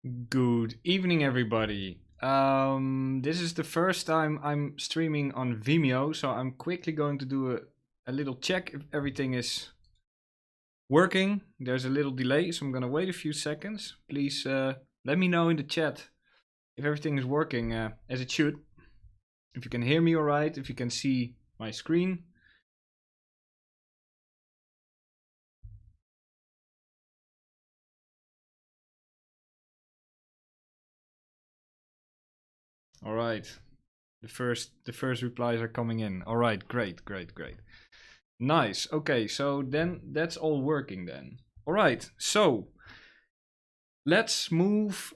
Good evening, everybody. This is the first time I'm streaming on Vimeo, so I'm quickly going to do a little check if everything is working. There's a little delay, so I'm gonna wait a few seconds. Please let me know in the chat if everything is working as it should. If you can hear me alright, if you can see my screen. All right. The first replies are coming in. All right, great. Nice. Okay, so then that's all working then. All right. So let's move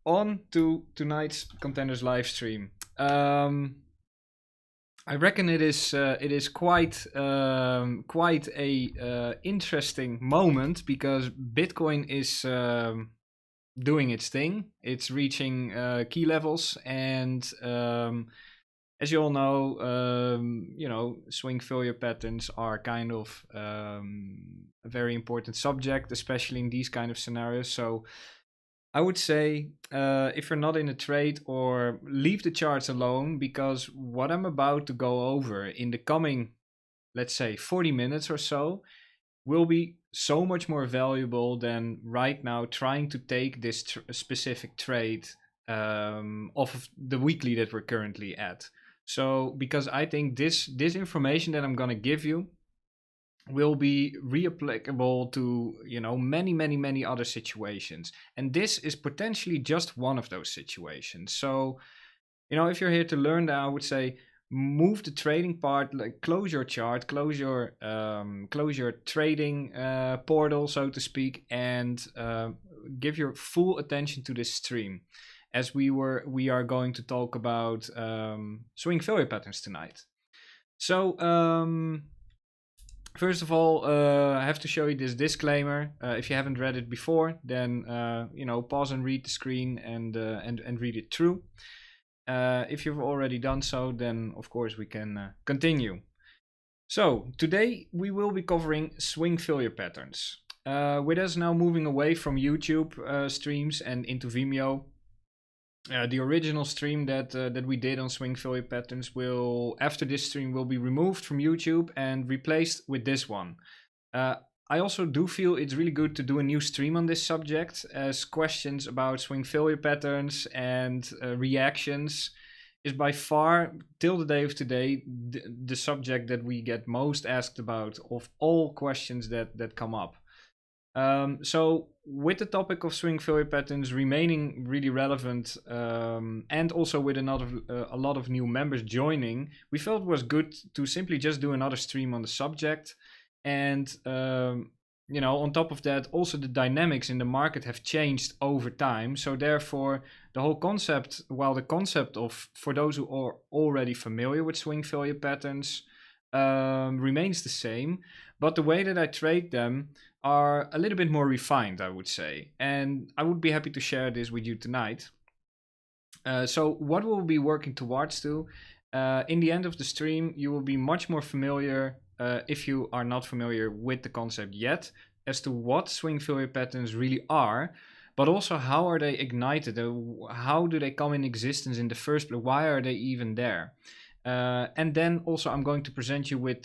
on to tonight's contenders live stream. I reckon it is quite a interesting moment because Bitcoin is doing its thing. It's reaching key levels, and as you all know, swing failure patterns are kind of a very important subject, especially in these kind of scenarios. So I would say if you're not in a trade, or leave the charts alone, because what I'm about to go over in the coming, let's say, 40 minutes or so, will be so much more valuable than right now trying to take this specific trade off of the weekly that we're currently at. So because I think this information that I'm going to give you will be reapplicable to many other situations, and this is potentially just one of those situations. So if you're here to learn that, I would say move the trading part, like close your chart, close your trading portal, so to speak, and give your full attention to this stream, as we are going to talk about swing failure patterns tonight. So first of all, I have to show you this disclaimer. If you haven't read it before, then pause and read the screen and read it through. If you've already done so, then of course we can continue. So today we will be covering swing failure patterns. With us now moving away from YouTube streams and into Vimeo, the original stream that we did on swing failure patterns will, after this stream, will be removed from YouTube and replaced with this one. I also do feel it's really good to do a new stream on this subject, as questions about swing failure patterns and reactions is by far, till the day of today, the subject that we get most asked about of all questions that come up. So with the topic of swing failure patterns remaining really relevant, and also with a lot of new members joining, we felt it was good to simply just do another stream on the subject. And on top of that, also the dynamics in the market have changed over time. So therefore, the whole concept, while the concept of, for those who are already familiar with swing failure patterns, remains the same, but the way that I trade them are a little bit more refined, I would say. And I would be happy to share this with you tonight. So what we'll be working towards in the end of the stream, you will be much more familiar, if you are not familiar with the concept yet, as to what swing failure patterns really are, but also how are they ignited, how do they come in existence in the first place, why are they even there? And then also I'm going to present you with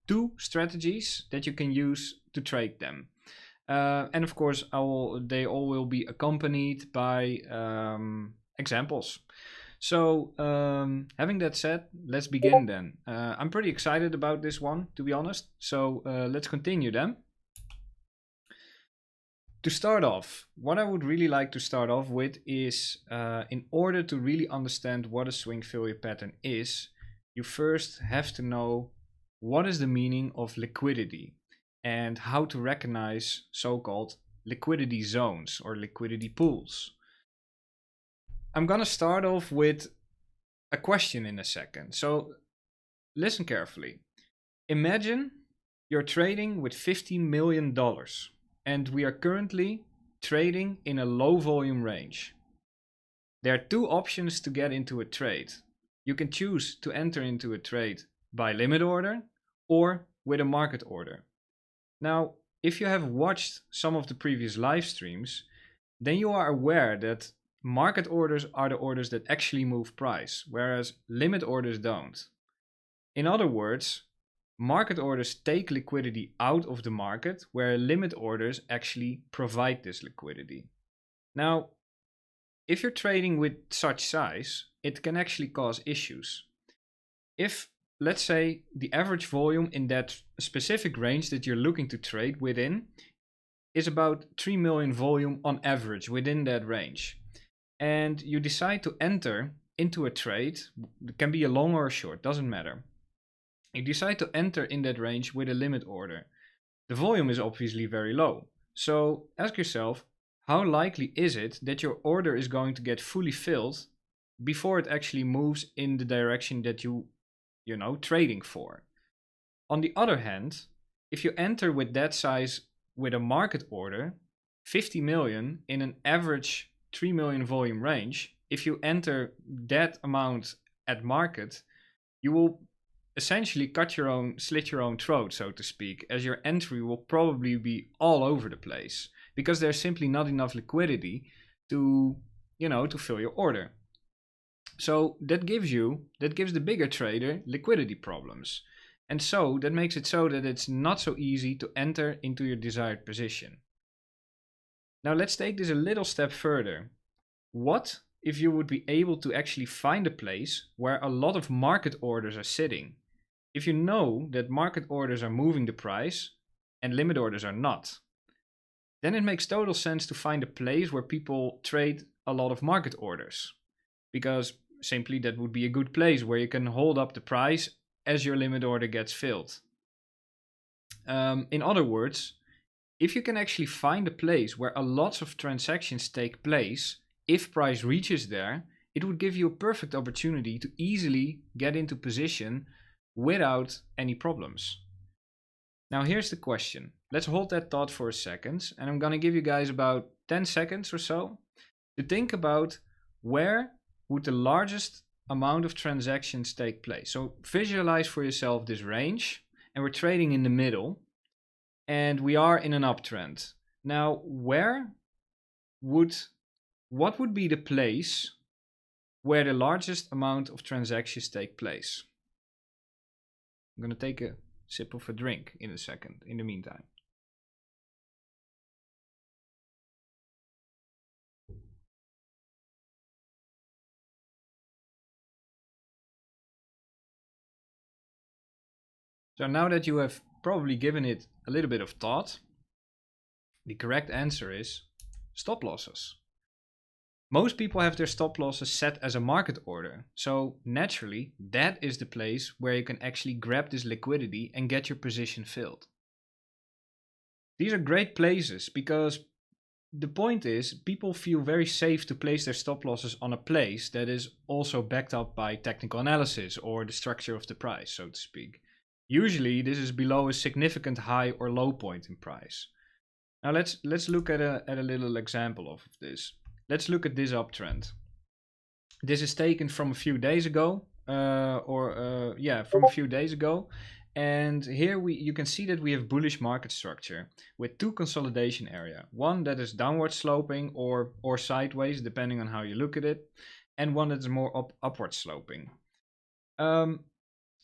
two strategies that you can use to trade them. And of course, they all will be accompanied by examples. So having that said, let's begin then. I'm pretty excited about this one, to be honest. So let's continue then. To start off, what I would really like to start off with is, in order to really understand what a swing failure pattern is, you first have to know what is the meaning of liquidity and how to recognize so-called liquidity zones or liquidity pools. I'm gonna start off with a question in a second, so listen carefully. Imagine you're trading with $50 million. And we are currently trading in a low volume range. There are two options to get into a trade. You can choose to enter into a trade by limit order or with a market order. Now, if you have watched some of the previous live streams, then you are aware that market orders are the orders that actually move price, whereas limit orders don't. In other words, market orders take liquidity out of the market, where limit orders actually provide this liquidity. Now, if you're trading with such size, it can actually cause issues. If, let's say, the average volume in that specific range that you're looking to trade within is about 3 million volume on average within that range, and you decide to enter into a trade, it can be a long or a short, doesn't matter. You decide to enter in that range with a limit order. The volume is obviously very low. So ask yourself, how likely is it that your order is going to get fully filled before it actually moves in the direction that you know, trading for? On the other hand, if you enter with that size with a market order, 50 million in an average 3 million volume range, if you enter that amount at market, you will essentially slit your own throat, so to speak, as your entry will probably be all over the place because there's simply not enough liquidity to, to fill your order. So that gives the bigger trader liquidity problems. And so that makes it so that it's not so easy to enter into your desired position. Now let's take this a little step further. What if you would be able to actually find a place where a lot of market orders are sitting? If you know that market orders are moving the price and limit orders are not, then it makes total sense to find a place where people trade a lot of market orders, because simply that would be a good place where you can hold up the price as your limit order gets filled. In other words, if you can actually find a place where a lot of transactions take place, if price reaches there, it would give you a perfect opportunity to easily get into position without any problems. Now here's the question. Let's hold that thought for a second, and I'm going to give you guys about 10 seconds or so to think about where would the largest amount of transactions take place. So visualize for yourself this range, and we're trading in the middle, and we are in an uptrend. Now, what would be the place where the largest amount of transactions take place? I'm going to take a sip of a drink in a second, in the meantime. So now that you have probably given it a little bit of thought, the correct answer is stop losses. Most people have their stop losses set as a market order, so naturally that is the place where you can actually grab this liquidity and get your position filled. These are great places because the point is, people feel very safe to place their stop losses on a place that is also backed up by technical analysis or the structure of the price, so to speak. Usually this is below a significant high or low point in price. Now let's look at a little example of this. Let's look at this uptrend. This is taken from a few days ago, from a few days ago. And here you can see that we have bullish market structure with two consolidation area. One that is downward sloping or sideways, depending on how you look at it, and one that is more upward sloping.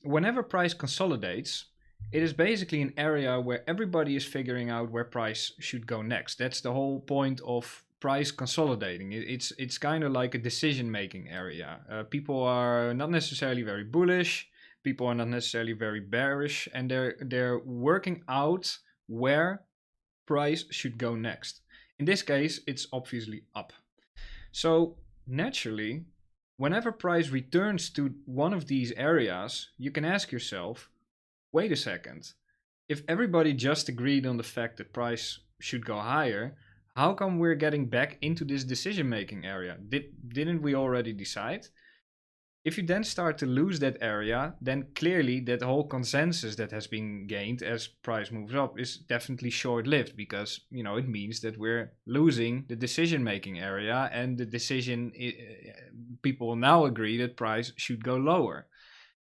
Whenever price consolidates, it is basically an area where everybody is figuring out where price should go next. That's the whole point of price consolidating. It's kind of like a decision-making area. People are not necessarily very bullish. People are not necessarily very bearish, and they're working out where price should go next. In this case, it's obviously up. So naturally, whenever price returns to one of these areas, you can ask yourself, wait a second, if everybody just agreed on the fact that price should go higher, how come we're getting back into this decision-making area? Didn't we already decide? If you then start to lose that area, then clearly that whole consensus that has been gained as price moves up is definitely short-lived, because it means that we're losing the decision-making area, and the decision people now agree that price should go lower.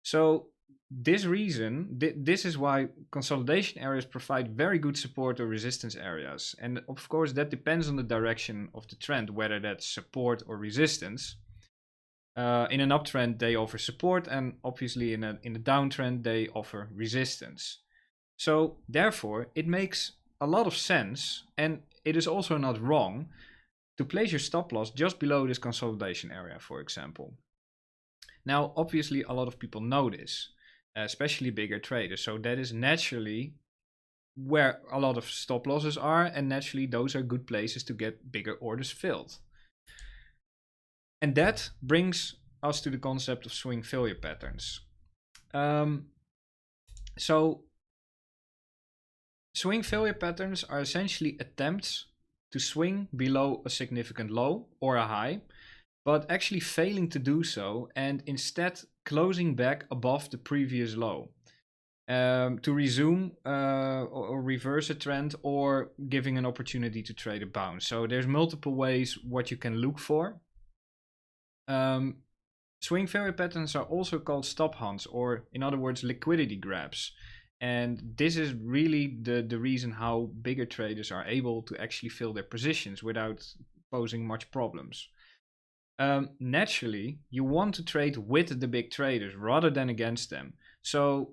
So this reason, this is why consolidation areas provide very good support or resistance areas. And of course, that depends on the direction of the trend, whether that's support or resistance. In an uptrend, they offer support, and obviously in a downtrend, they offer resistance. So therefore, it makes a lot of sense, and it is also not wrong to place your stop loss just below this consolidation area, for example. Now, obviously, a lot of people know this, especially bigger traders. So that is naturally where a lot of stop losses are, and naturally those are good places to get bigger orders filled. And that brings us to the concept of swing failure patterns. So swing failure patterns are essentially attempts to swing below a significant low or a high, but actually failing to do so and instead closing back above the previous low to resume or reverse a trend, or giving an opportunity to trade a bounce. So there's multiple ways what you can look for. Swing failure patterns are also called stop hunts, or in other words, liquidity grabs. And this is really the reason how bigger traders are able to actually fill their positions without posing much problems. Naturally, you want to trade with the big traders rather than against them. So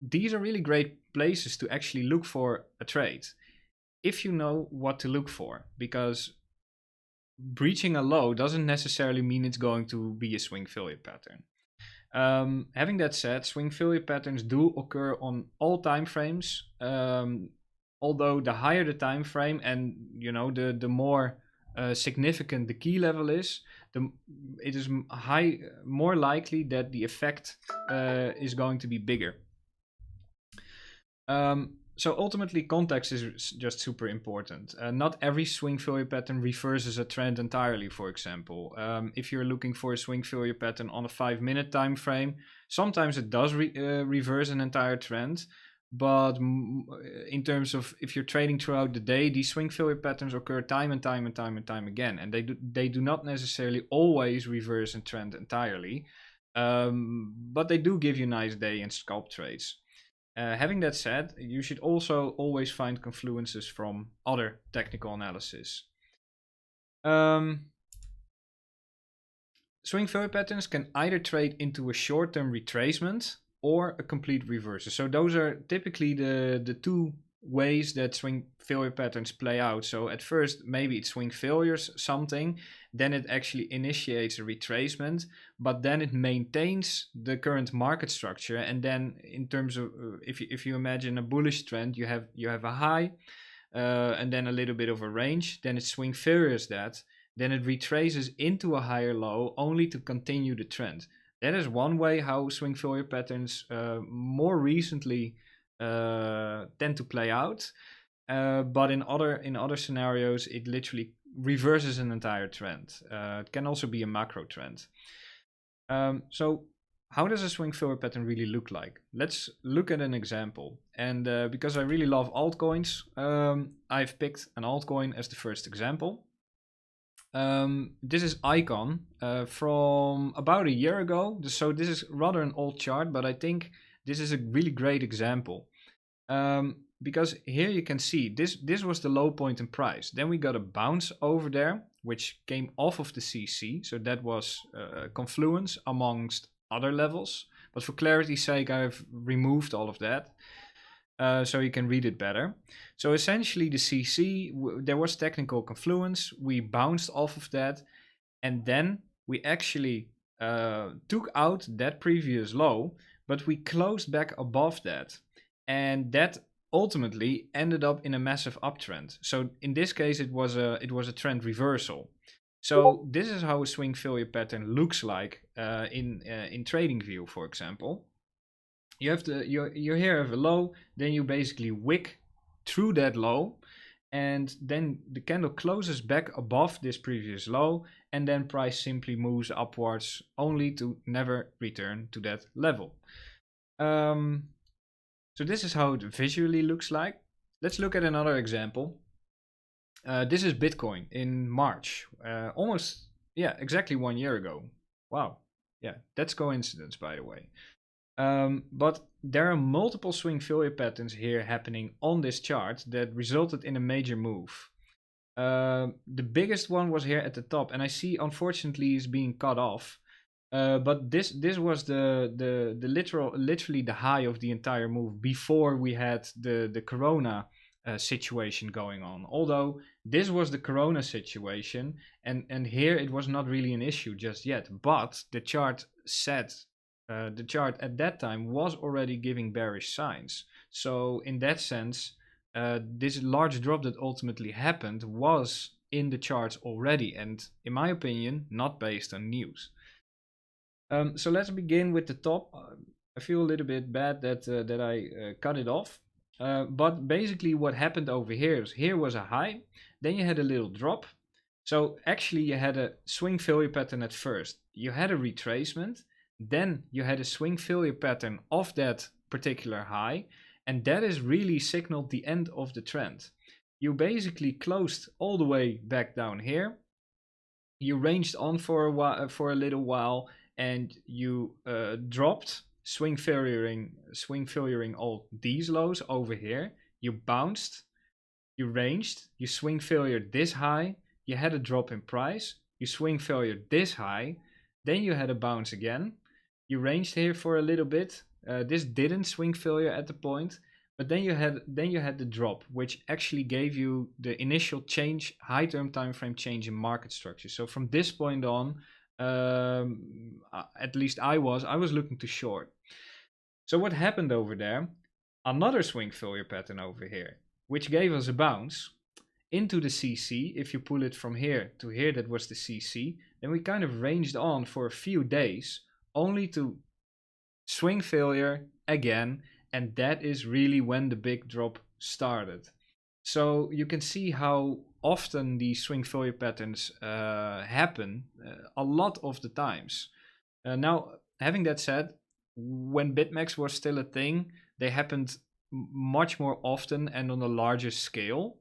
these are really great places to actually look for a trade if you know what to look for, because breaching a low doesn't necessarily mean it's going to be a swing failure pattern. Having that said, swing failure patterns do occur on all time frames, although the higher the time frame and the more significant the key level is, it is more likely that the effect is going to be bigger. So ultimately, context is just super important. Not every swing failure pattern reverses a trend entirely, for example. If you're looking for a swing failure pattern on a 5-minute time frame, sometimes it does reverse an entire trend. But in terms of if you're trading throughout the day, these swing failure patterns occur time and time again. And they do not necessarily always reverse a trend entirely. But they do give you nice day and scalp trades. Having that said, you should also always find confluences from other technical analysis. Swing failure patterns can either trade into a short-term retracement or a complete reversal. So those are typically the two ways that swing failure patterns play out. So at first, maybe it swing failures something, then it actually initiates a retracement, but then it maintains the current market structure. And then in terms of if you imagine a bullish trend, you have a high and then a little bit of a range, then it swing failures that, then it retraces into a higher low only to continue the trend. That is one way how swing failure patterns more recently tend to play out. But in other scenarios, it literally reverses an entire trend. It can also be a macro trend. So how does a swing failure pattern really look like? Let's look at an example. And because I really love altcoins, I've picked an altcoin as the first example. This is Icon from about a year ago. So this is rather an old chart, but I think this is a really great example. Because here you can see this was the low point in price. Then we got a bounce over there, which came off of the CC. So that was confluence amongst other levels. But for clarity's sake, I've removed all of that. So you can read it better. So essentially the CC, there was technical confluence. We bounced off of that. And then we actually took out that previous low, but we closed back above that. And that ultimately ended up in a massive uptrend. So in this case, it was a trend reversal. So this is how a swing failure pattern looks like in TradingView, for example. You here have a low, then you basically wick through that low, and then the candle closes back above this previous low, and then price simply moves upwards only to never return to that level. So this is how it visually looks like. Let's look at another example. This is Bitcoin in March, exactly 1 year ago. Wow, yeah, that's coincidence, by the way. But there are multiple swing failure patterns here happening on this chart that resulted in a major move. The biggest one was here at the top, and I see unfortunately is being cut off. But this was the literally the high of the entire move before we had the Corona situation going on. Although this was the Corona situation, and here it was not really an issue just yet. But the chart said the chart at that time was already giving bearish signs. So in that sense, this large drop that ultimately happened was in the charts already, and in my opinion, not based on news. So let's begin with the top. I feel a little bit bad that I cut it off. But basically what happened over here is here was a high, then you had a little drop. So actually you had a swing failure pattern at first. You had a retracement, then you had a swing failure pattern of that particular high, and that is really signaled the end of the trend. You basically closed all the way back down here. You ranged on for a little while, and you dropped, swing failuring all these lows over here. You bounced, you ranged, you swing failured this high, you had a drop in price, you swing failured this high, then you had a bounce again, you ranged here for a little bit. This didn't swing failure at the point, but then you had the drop, which actually gave you the initial change, high term time frame change in market structure. So from this point on, at least I was looking to short. So what happened over there? Another swing failure pattern over here, which gave us a bounce into the CC. If you pull it from here to here, that was the CC. Then we kind of ranged on for a few days, only to swing failure again, and that is really when the big drop started. So you can see how often these swing failure patterns happen a lot of the times. Now, having that said, when BitMEX was still a thing, they happened much more often and on a larger scale.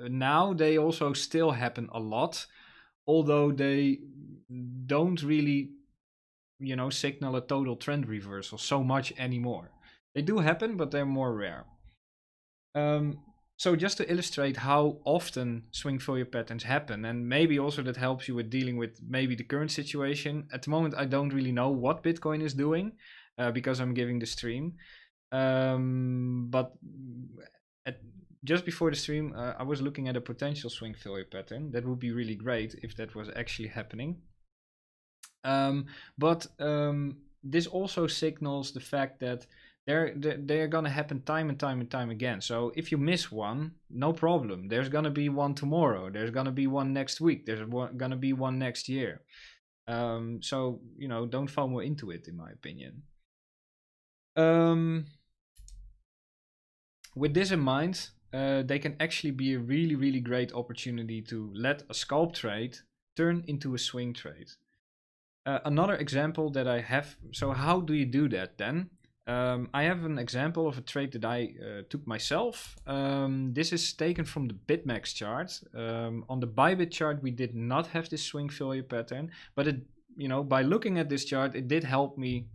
Now they also still happen a lot, although they don't really, signal a total trend reversal so much anymore. They do happen, but they're more rare. So just to illustrate how often swing failure patterns happen, and maybe also that helps you with dealing with maybe the current situation. At the moment, I don't really know what Bitcoin is doing because I'm giving the stream. But just before the stream, I was looking at a potential swing failure pattern. That would be really great if that was actually happening. But this also signals the fact that they're gonna happen time and time again. So if you miss one, no problem. There's gonna be one tomorrow. There's gonna be one next week. There's gonna be one next year. So don't FOMO into it, in my opinion. With this in mind, they can actually be a really great opportunity to let a scalp trade turn into a swing trade. Another example that I have. So how do you do that then? I have an example of a trade that I took myself. This is taken from the BitMEX chart. On the Bybit chart, we did not have this swing failure pattern, but it, by looking at this chart, it did help me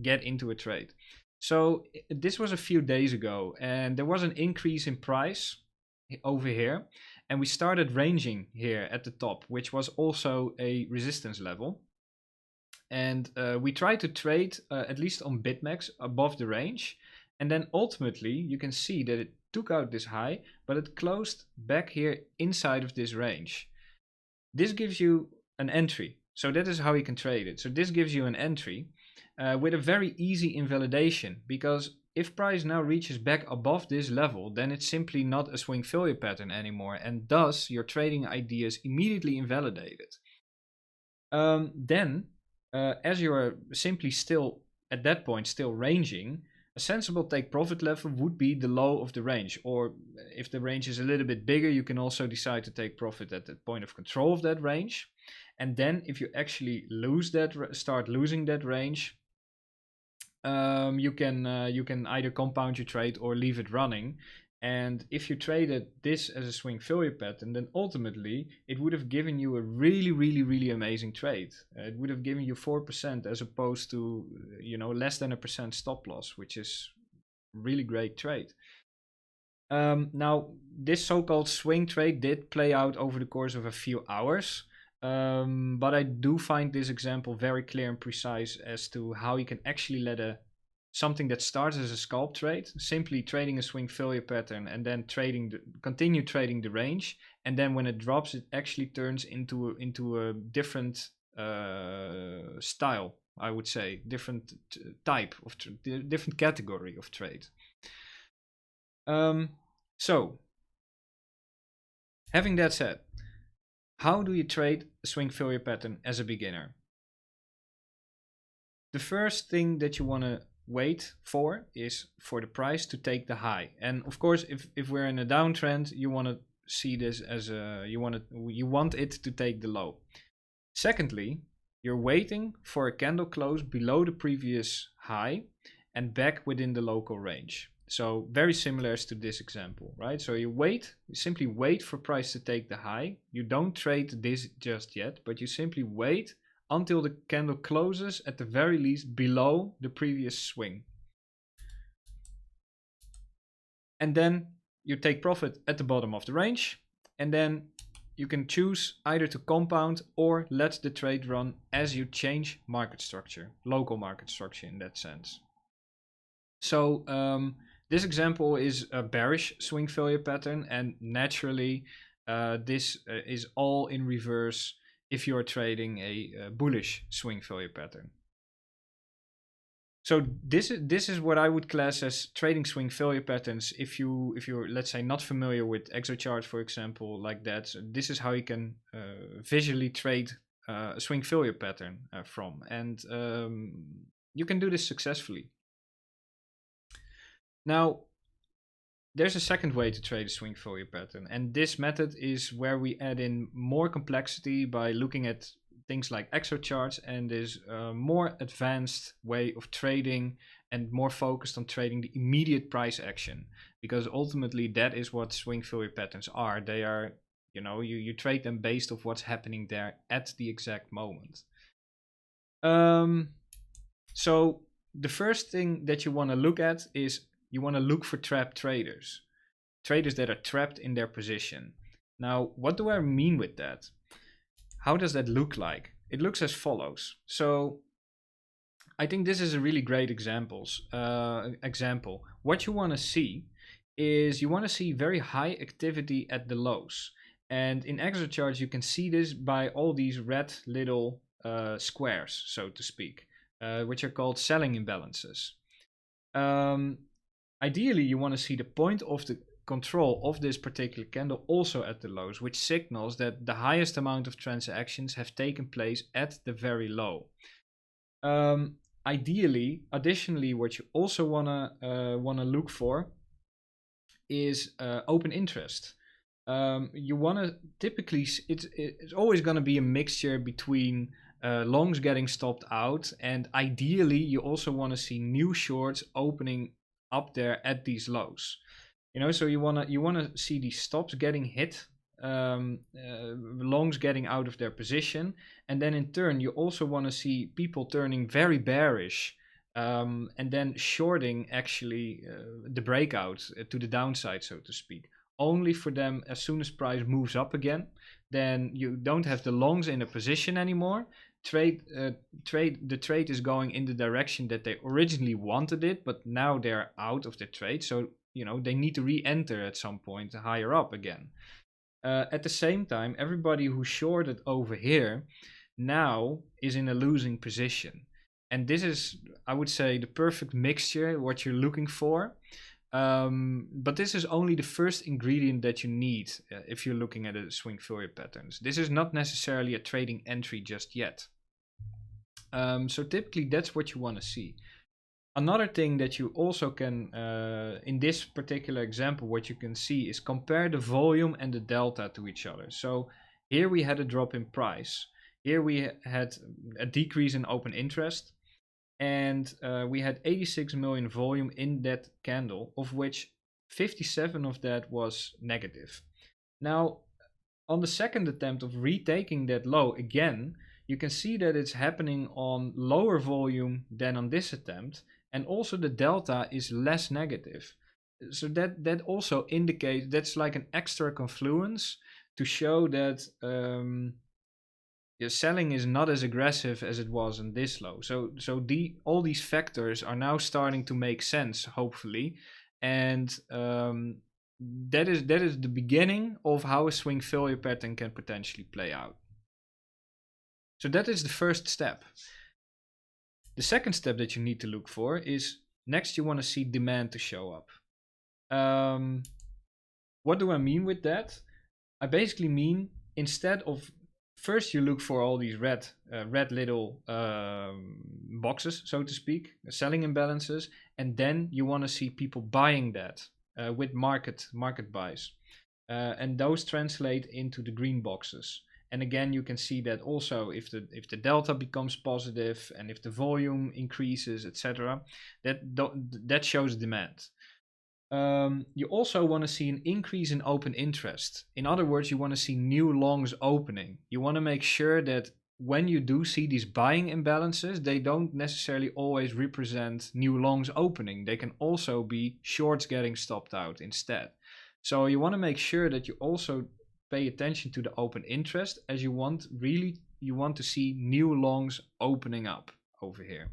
get into a trade. So this was a few days ago, and there was an increase in price over here, and we started ranging here at the top, which was also a resistance level. And we tried to trade, at least on BitMEX, above the range. And then ultimately, you can see that it took out this high, but it closed back here inside of this range. This gives you an entry. So that is how you can trade it. So this gives you an entry with a very easy invalidation, because if price now reaches back above this level, then it's simply not a swing failure pattern anymore. And thus, your trading idea is immediately invalidated. Then, as you are simply still, at that point, still ranging, a sensible take profit level would be the low of the range. Or if the range is a little bit bigger, you can also decide to take profit at the point of control of that range. And then if you actually start losing that range, you can either compound your trade or leave it running. And if you traded this as a swing failure pattern, then ultimately it would have given you a really, really, really amazing trade. It would have given you 4% as opposed to, less than a percent stop loss, which is really great trade. Now, this so-called swing trade did play out over the course of a few hours. But I do find this example very clear and precise as to how you can actually let something that starts as a scalp trade, simply trading a swing failure pattern and then continue trading the range, and then when it drops, it actually turns into a different style, I would say, different type of different category of trade. So, having that said, how do you trade a swing failure pattern as a beginner? The first thing that you want to wait for is for the price to take the high. And of course, if we're in a downtrend, you want to see this as you want it to take the low. Secondly, you're waiting for a candle close below the previous high and back within the local range. So very similar to this example, right? So you simply wait for price to take the high. You don't trade this just yet, but you simply wait until the candle closes at the very least below the previous swing. And then you take profit at the bottom of the range, and then you can choose either to compound or let the trade run as you change market structure, local market structure in that sense. So this example is a bearish swing failure pattern, and naturally this is all in reverse if you're trading a bullish swing failure pattern. So this is what I would class as trading swing failure patterns. If you're let's say not familiar with ExoCharts, for example, like that, so this is how you can visually trade a swing failure pattern from, and you can do this successfully. Now, there's a second way to trade a swing failure pattern, and this method is where we add in more complexity by looking at things like ExoCharts, and is a more advanced way of trading and more focused on trading the immediate price action, because ultimately that is what swing failure patterns are. They are, you trade them based off what's happening there at the exact moment. So the first thing that you want to look at is you want to look for trapped traders that are trapped in their position. Now, what do I mean with that? How does that look like? It looks as follows. So I think this is a really great example. What you want to see is you want to see very high activity at the lows. And in ExoCharts, you can see this by all these red little squares, so to speak, which are called selling imbalances. Ideally, you want to see the point of the control of this particular candle also at the lows, which signals that the highest amount of transactions have taken place at the very low. Additionally, what you also wanna look for is open interest. You wanna typically it's always gonna be a mixture between longs getting stopped out, and ideally you also want to see new shorts opening up there at these lows. So you wanna see these stops getting hit, longs getting out of their position, and then in turn you also want to see people turning very bearish, and then shorting actually the breakout to the downside, so to speak. Only for them, as soon as price moves up again, then you don't have the longs in a position anymore. The trade is going in the direction that they originally wanted it, but now they're out of the trade, so they need to re-enter at some point higher up again. At the same time, everybody who shorted over here now is in a losing position, and this is, I would say, the perfect mixture what you're looking for. But this is only the first ingredient that you need if you're looking at a swing failure patterns. This is not necessarily a trading entry just yet. So typically that's what you want to see. Another thing that you also can, in this particular example, what you can see is compare the volume and the delta to each other. So here we had a drop in price. Here we had a decrease in open interest. And we had 86 million volume in that candle, of which 57 of that was negative. Now, on the second attempt of retaking that low again, you can see that it's happening on lower volume than on this attempt, and also the delta is less negative. So that also indicates that's like an extra confluence to show that selling is not as aggressive as it was in this low. So all these factors are now starting to make sense, hopefully, and that is the beginning of how a swing failure pattern can potentially play out. So that is the first step. The second step that you need to look for is next you want to see demand to show up. What do I mean with that? I basically mean instead of first you look for all these red little boxes, so to speak, selling imbalances, and then you want to see people buying that with market buys, and those translate into the green boxes. And again, you can see that also if the delta becomes positive and if the volume increases, etc., that shows demand. You also want to see an increase in open interest. In other words, you want to see new longs opening. You want to make sure that when you do see these buying imbalances, they don't necessarily always represent new longs opening. They can also be shorts getting stopped out instead. So you want to make sure that you also pay attention to the open interest, as you want to see new longs opening up over here.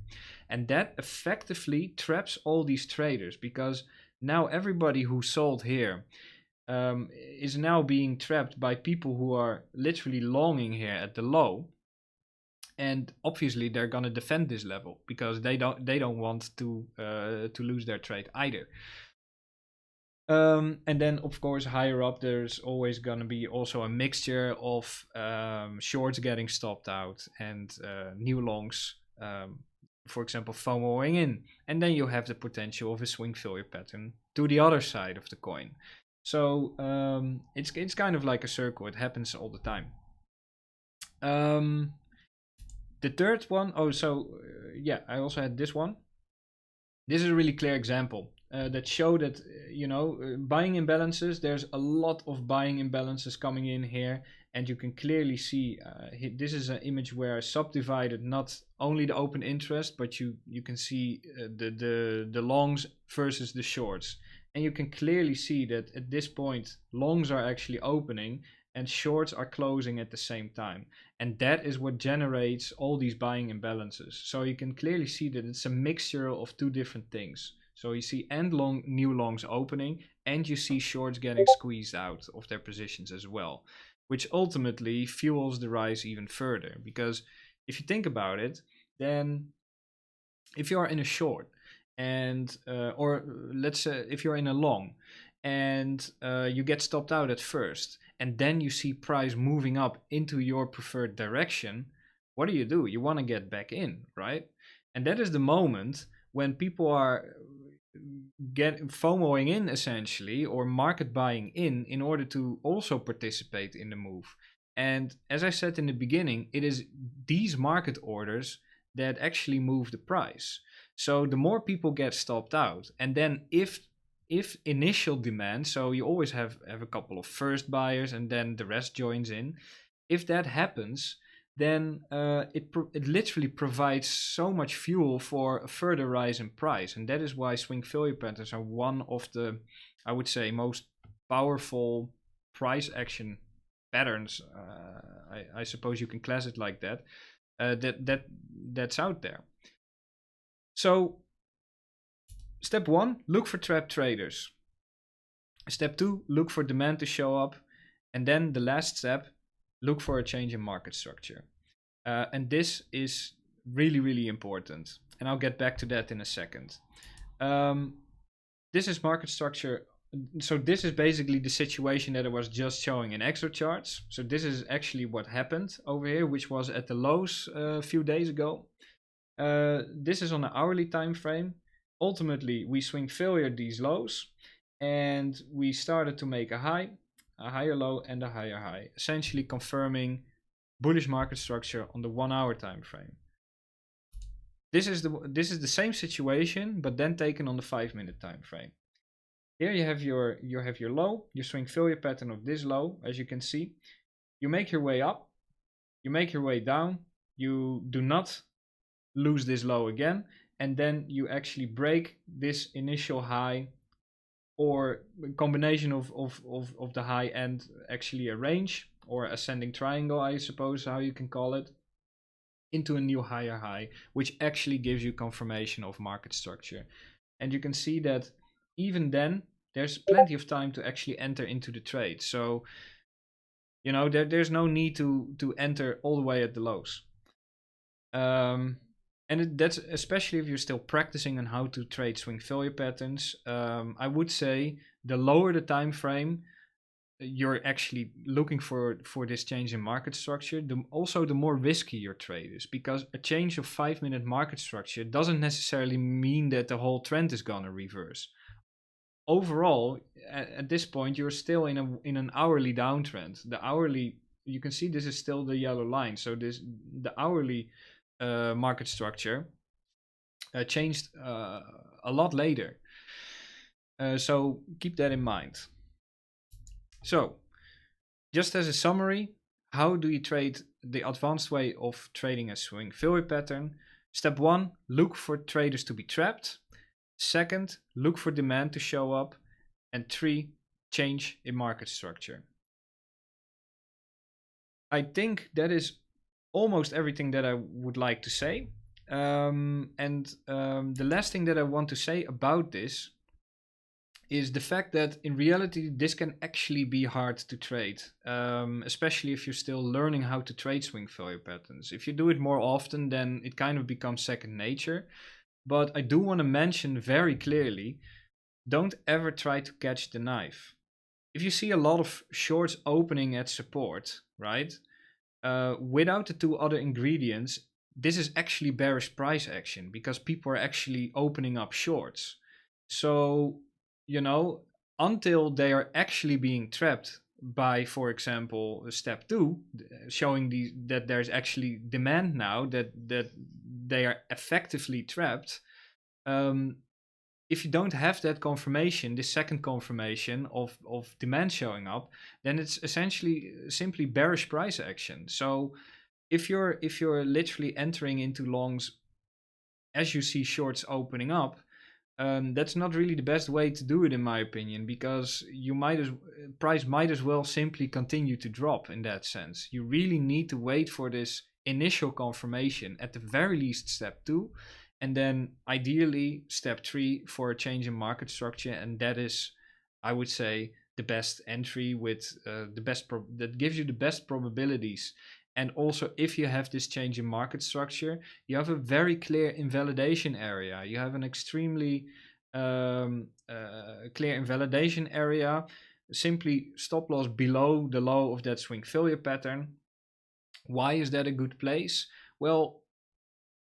And that effectively traps all these traders, because now everybody who sold here is now being trapped by people who are literally longing here at the low, and obviously they're gonna defend this level because they don't want to lose their trade either. And then of course higher up there's always gonna be also a mixture of shorts getting stopped out and new longs. For example, FOMOing in, and then you have the potential of a swing failure pattern to the other side of the coin. So it's kind of like a circle. It happens all the time. The third one, I also had this one. This is a really clear example that show that buying imbalances. There's a lot of buying imbalances coming in here, and you can clearly see this is an image where I subdivided not only the open interest, but you can see the longs versus the shorts, and you can clearly see that at this point longs are actually opening and shorts are closing at the same time, and that is what generates all these buying imbalances. So you can clearly see that it's a mixture of two different things. So you see new longs opening, and you see shorts getting squeezed out of their positions as well, which ultimately fuels the rise even further. Because if you think about it, then if you are in a short and or let's say if you're in a long and you get stopped out at first, and then you see price moving up into your preferred direction, what do? You want to get back in, right? And that is the moment when people are FOMOing in essentially, or market buying in order to also participate in the move. And as I said in the beginning, it is these market orders that actually move the price. So the more people get stopped out, and then if initial demand, so you always have a couple of first buyers and then the rest joins in. If that happens, then it literally provides so much fuel for a further rise in price. And that is why swing failure patterns are one of the, I would say, most powerful price action patterns. I suppose you can class it like that. That's out there. So step 1, look for trapped traders. Step 2, look for demand to show up. And then the last step, look for a change in market structure. And this is really, really important. And I'll get back to that in a second. This is market structure. So this is basically the situation that I was just showing in extra charts. So this is actually what happened over here, which was at the lows a few days ago. This is on an hourly time frame. Ultimately, we swing failure these lows, and we started to make a higher low, and a higher high, essentially confirming bullish market structure on the 1 hour time frame. This is the same situation, but then taken on the 5-minute time frame. Here you have your low, your swing failure pattern of this low, as you can see. You make your way up, you make your way down, you do not lose this low again, and then you actually break this initial high, or a combination of the high and actually a range or ascending triangle, I suppose how you can call it, into a new higher high, which actually gives you confirmation of market structure. And you can see that even then there's plenty of time to actually enter into the trade. So there's no need to enter all the way at the lows. And that's especially if you're still practicing on how to trade swing failure patterns. I would say the lower the time frame you're actually looking for this change in market structure, the more risky your trade is, because a change of 5-minute market structure doesn't necessarily mean that the whole trend is gonna reverse. Overall, at this point, you're still in an hourly downtrend. The hourly, you can see this is still the yellow line. So the hourly market structure changed a lot later. So keep that in mind. So, just as a summary, how do you trade the advanced way of trading a swing failure pattern? Step 1, look for traders to be trapped. Second, look for demand to show up. And 3, change in market structure. I think that is almost everything that I would like to say. The last thing that I want to say about this is the fact that in reality this can actually be hard to trade, especially if you're still learning how to trade swing failure patterns. If you do it more often, then it kind of becomes second nature. But I do want to mention very clearly, don't ever try to catch the knife. If you see a lot of shorts opening at support, right, without the 2 other ingredients, this is actually bearish price action because people are actually opening up shorts. So, until they are actually being trapped by, for example, step 2, showing that there's actually demand now, that they are effectively trapped. If you don't have that confirmation, this second confirmation of demand showing up, then it's essentially simply bearish price action. So if you're literally entering into longs as you see shorts opening up, that's not really the best way to do it, in my opinion, because price might as well simply continue to drop. In that sense, you really need to wait for this initial confirmation, at the very least step 2, and then ideally step 3 for a change in market structure. And that is, I would say, the best entry with that gives you the best probabilities. And also, if you have this change in market structure, you have a very clear invalidation area. You have an extremely clear invalidation area. Simply stop loss below the low of that swing failure pattern. Why is that a good place? Well,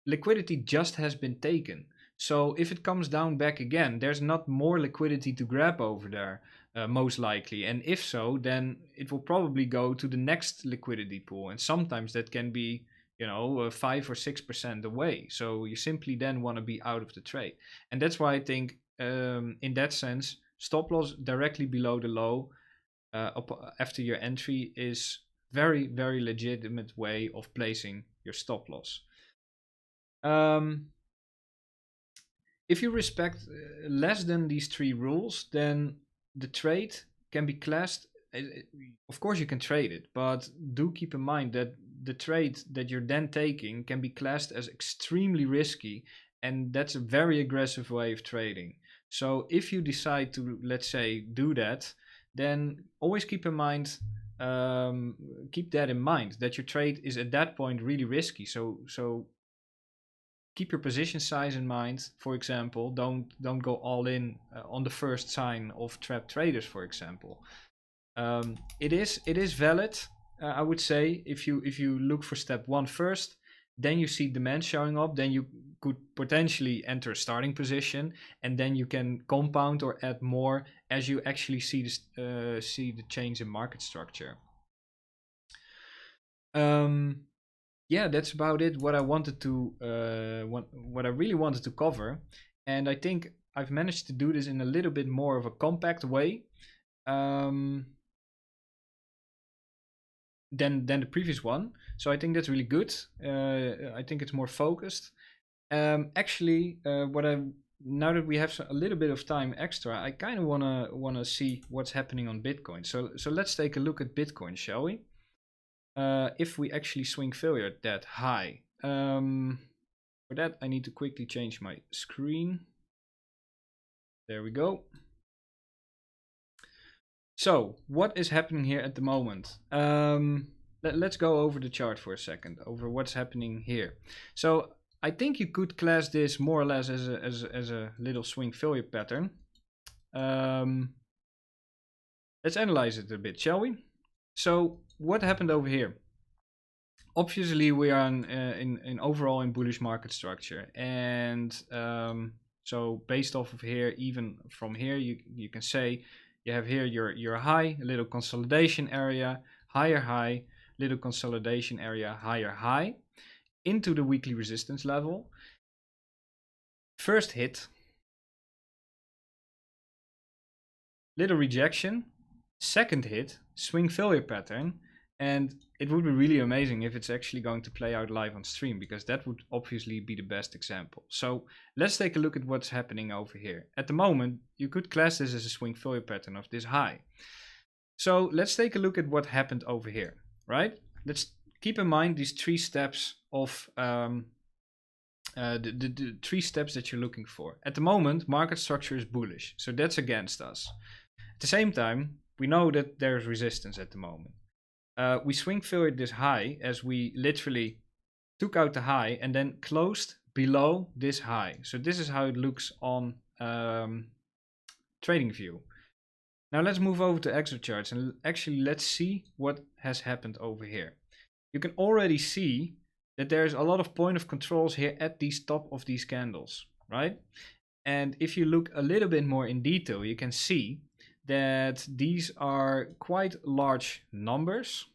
liquidity just has been taken. So if it comes down back again, there's not more liquidity to grab over there, most likely. And if so, then it will probably go to the next liquidity pool. And sometimes that can be, 5 or 6% away. So you simply then want to be out of the trade. And that's why I think, in that sense, stop loss directly below the low after your entry is very, very legitimate way of placing your stop loss. If you respect less than these 3 rules, then the trade can be classed. Of course, you can trade it, but do keep in mind that the trade that you're then taking can be classed as extremely risky, and that's a very aggressive way of trading. So if you decide to, let's say, do that, then always keep that in mind, that your trade is at that point really risky. So keep your position size in mind. For example, don't go all in on the first sign of trap traders, for example. It is valid, I would say, if you look for step 1 first, then you see demand showing up, then you could potentially enter a starting position, and then you can compound or add more as you actually see the change in market structure. Yeah, that's about it. What I wanted to, what I really wanted to cover, and I think I've managed to do this in a little bit more of a compact way than the previous one. So I think that's really good. I think it's more focused. Actually, now that we have a little bit of time extra, I kind of wanna see what's happening on Bitcoin. So let's take a look at Bitcoin, shall we? If we actually swing failure that high. For that, I need to quickly change my screen. There we go. So, what is happening here at the moment? Let's go over the chart for a second, over what's happening here. So, I think you could class this more or less as a little swing failure pattern. Let's analyze it a bit, shall we? So, what happened over here? Obviously, we are in overall in bullish market structure, and so based off of here, even from here, you can say you have here your high, a little consolidation area, higher high, little consolidation area, higher high, into the weekly resistance level. First hit, little rejection. Second hit, swing failure pattern. And it would be really amazing if it's actually going to play out live on stream, because that would obviously be the best example. So let's take a look at what's happening over here. At the moment, you could class this as a swing failure pattern of this high. So let's take a look at what happened over here, right? Let's keep in mind these 3 steps of the 3 steps that you're looking for. At the moment, market structure is bullish, so that's against us. At the same time, we know that there's resistance at the moment. We swing filled this high as we literally took out the high and then closed below this high. So this is how it looks on TradingView. Now let's move over to Exo charts and actually let's see what has happened over here. You can already see that there's a lot of point of controls here at the top of these candles, right? And if you look a little bit more in detail, you can see that these are quite large numbers,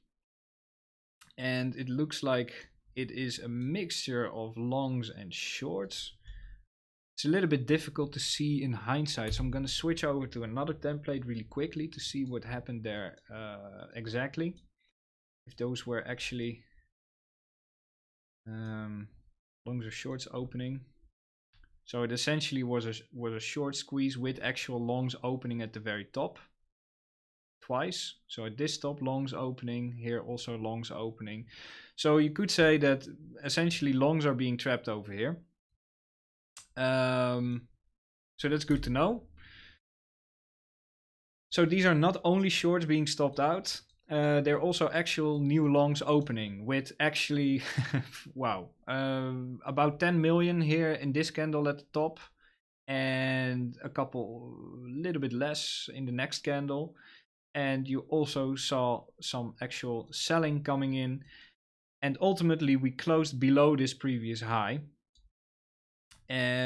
and it looks like it is a mixture of longs and shorts. It's a little bit difficult to see in hindsight, so I'm going to switch over to another template really quickly to see what happened there exactly. If those were actually longs or shorts opening. So it essentially was a short squeeze with actual longs opening at the very top twice. So at this top, longs opening, here also longs opening. So you could say that essentially longs are being trapped over here. So that's good to know. So these are not only shorts being stopped out, they're also actual new longs opening with actually, wow, about 10 million here in this candle at the top, and a little bit less in the next candle. And you also saw some actual selling coming in, and ultimately we closed below this previous high,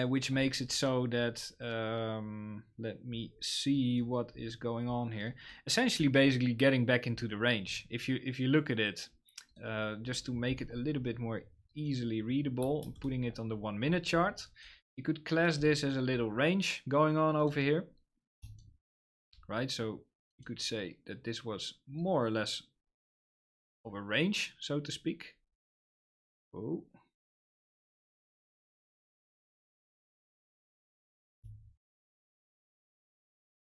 which makes it so that let me see what is going on here. Essentially basically getting back into the range. If you look at it, just to make it a little bit more easily readable, I'm putting it on the 1 minute chart. You could class this as a little range going on over here, right? So you could say that this was more or less of a range, so to speak. Oh.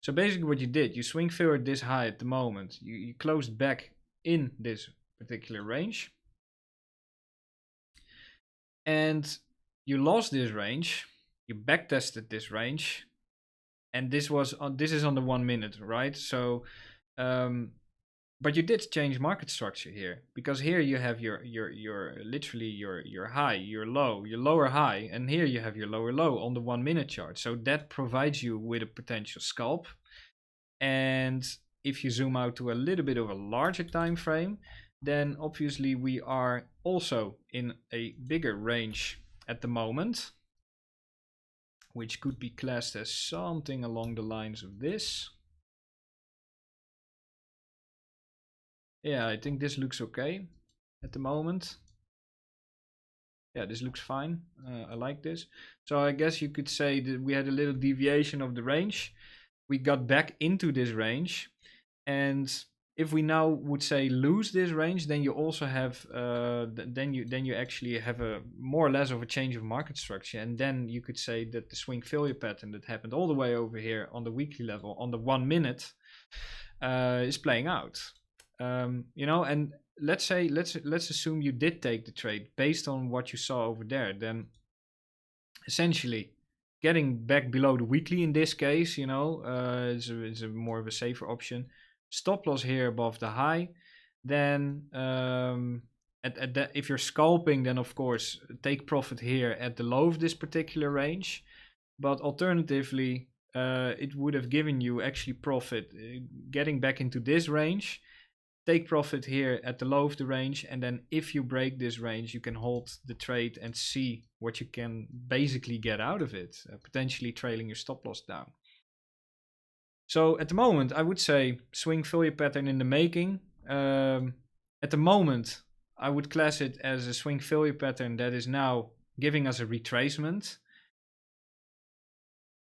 So basically what you did, you swing filled this high at the moment, you closed back in this particular range, and you lost this range, you backtested this range, and this is on the 1 minute, right? So but you did change market structure here, because here you have your literally your high, your low, your lower high, and here you have your lower low on the 1 minute chart. So that provides you with a potential scalp. And if you zoom out to a little bit of a larger time frame, then obviously we are also in a bigger range at the moment, which could be classed as something along the lines of this. Yeah, I think this looks okay at the moment. Yeah, this looks fine. I like this. So I guess you could say that we had a little deviation of the range. We got back into this range, and if we now would say lose this range, then you also have then you actually have a more or less of a change of market structure, and then you could say that the swing failure pattern that happened all the way over here on the weekly level on the 1 minute is playing out. And let's assume you did take the trade based on what you saw over there. Then essentially getting back below the weekly in this case, is a more of a safer option. Stop loss here above the high. Then at that, if you're scalping, then of course take profit here at the low of this particular range. But alternatively, it would have given you actually profit getting back into this range. Take profit here at the low of the range, and then if you break this range, you can hold the trade and see what you can basically get out of it, potentially trailing your stop loss down. So at the moment, I would say swing failure pattern in the making. At the moment, I would class it as a swing failure pattern that is now giving us a retracement.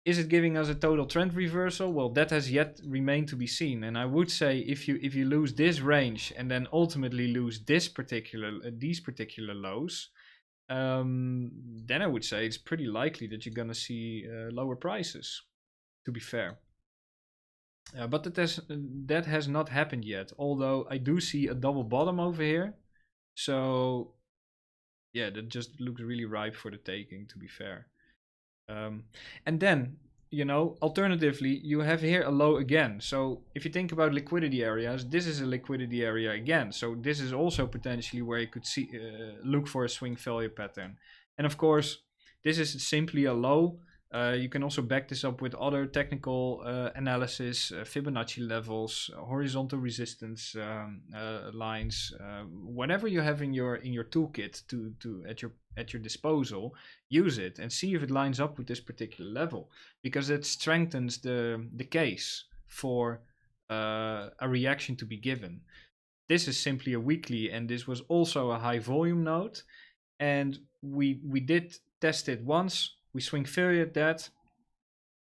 Is it giving us a total trend reversal? Well, that has yet remained to be seen. And I would say if you lose this range and then ultimately lose these particular lows, then I would say it's pretty likely that you're gonna see lower prices. To be fair, but that has not happened yet. Although I do see a double bottom over here, so yeah, that just looks really ripe for the taking. To be fair. And then, alternatively, you have here a low again. So if you think about liquidity areas, this is a liquidity area again. So this is also potentially where you could see look for a swing failure pattern. And of course, this is simply a low. You can also back this up with other technical analysis, Fibonacci levels, horizontal resistance lines, whatever you have in your toolkit to at your disposal. Use it and see if it lines up with this particular level, because it strengthens the case for a reaction to be given. This is simply a weekly, and this was also a high volume node, and we did test it once. We swing failure at that,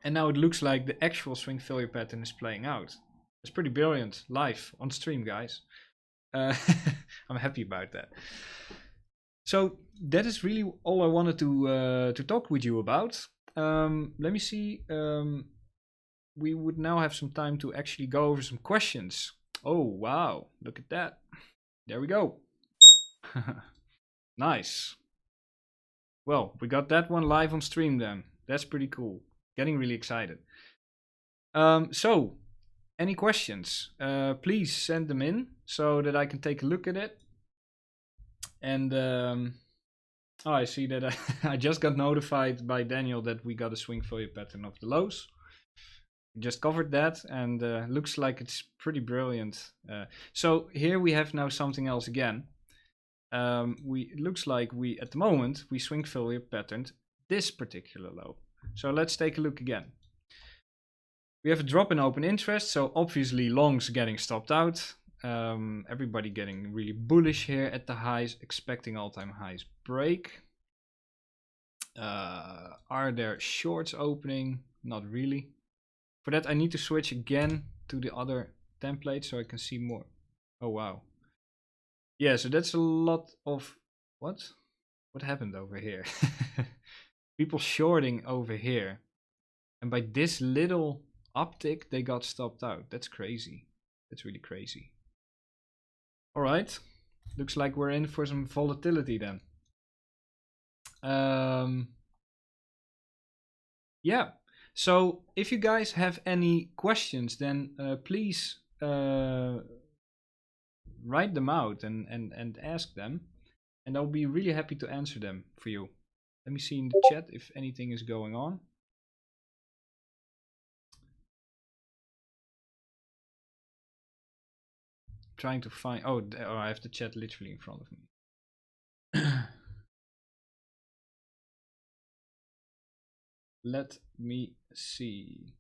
and now it looks like the actual swing failure pattern is playing out. It's pretty brilliant, live on stream, guys. I'm happy about that. So that is really all I wanted to talk with you about. Let me see. We would now have some time to actually go over some questions. Oh wow! Look at that. There we go. Nice. Well, we got that one live on stream then. That's pretty cool. Getting really excited. So, any questions? Please send them in so that I can take a look at it. And I see that I just got notified by Daniel that we got a swing failure pattern of the lows. We just covered that, and looks like it's pretty brilliant. So here we have now something else again. It looks like at the moment we swing failure patterned this particular low. So let's take a look again. We have a drop in open interest, so obviously longs getting stopped out. Everybody getting really bullish here at the highs, expecting all-time highs break. Are there shorts opening? Not really. For that I need to switch again to the other template so I can see more. Oh wow. Yeah, so that's a lot of what happened over here? People shorting over here, and by this little uptick they got stopped out. That's crazy. That's really crazy. All right, looks like we're in for some volatility then. Yeah, so if you guys have any questions, then please write them out and ask them, and I'll be really happy to answer them for you. Let me see in the chat if anything is going on. Trying to find, oh, I have the chat literally in front of me. Let me see.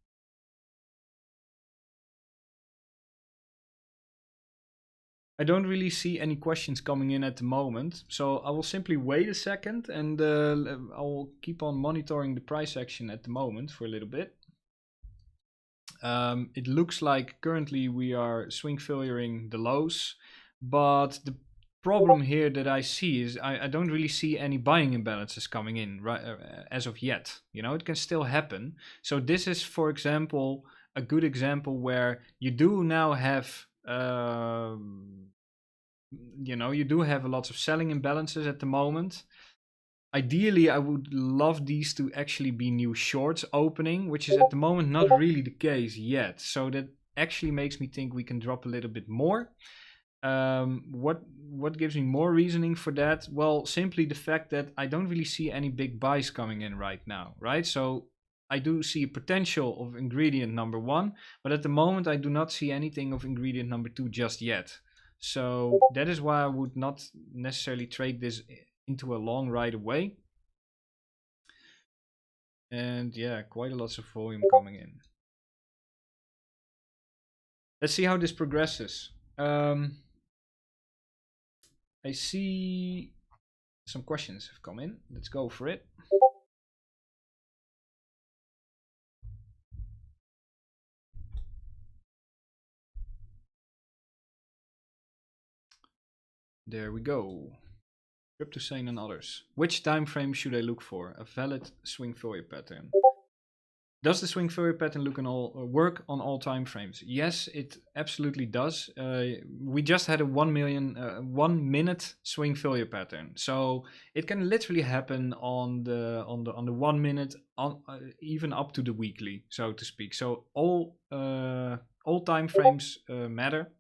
I don't really see any questions coming in at the moment, so I will simply wait a second and I will keep on monitoring the price action at the moment for a little bit. It looks like currently we are swing failuring the lows, but the problem here that I see is I don't really see any buying imbalances coming in right as of yet. You know, it can still happen. So this is, for example, a good example where you do now have you know, you do have a lot of selling imbalances at the moment. Ideally, I would love these to actually be new shorts opening, which is at the moment not really the case yet. So that actually makes me think we can drop a little bit more. What gives me more reasoning for that? Well, simply the fact that I don't really see any big buys coming in right now, right? So I do see potential of ingredient number 1, but at the moment I do not see anything of ingredient number 2 just yet. So that is why I would not necessarily trade this into a long right away. And yeah, quite a lot of volume coming in. Let's see how this progresses. I see some questions have come in. Let's go for it. There we go. CryptoSane and others. Which time frame should I look for? A valid swing failure pattern. Does the swing failure pattern work on all time frames? Yes, it absolutely does. We just had a 1 minute swing failure pattern, so it can literally happen on the 1 minute, even up to the weekly, so to speak. So all time frames matter.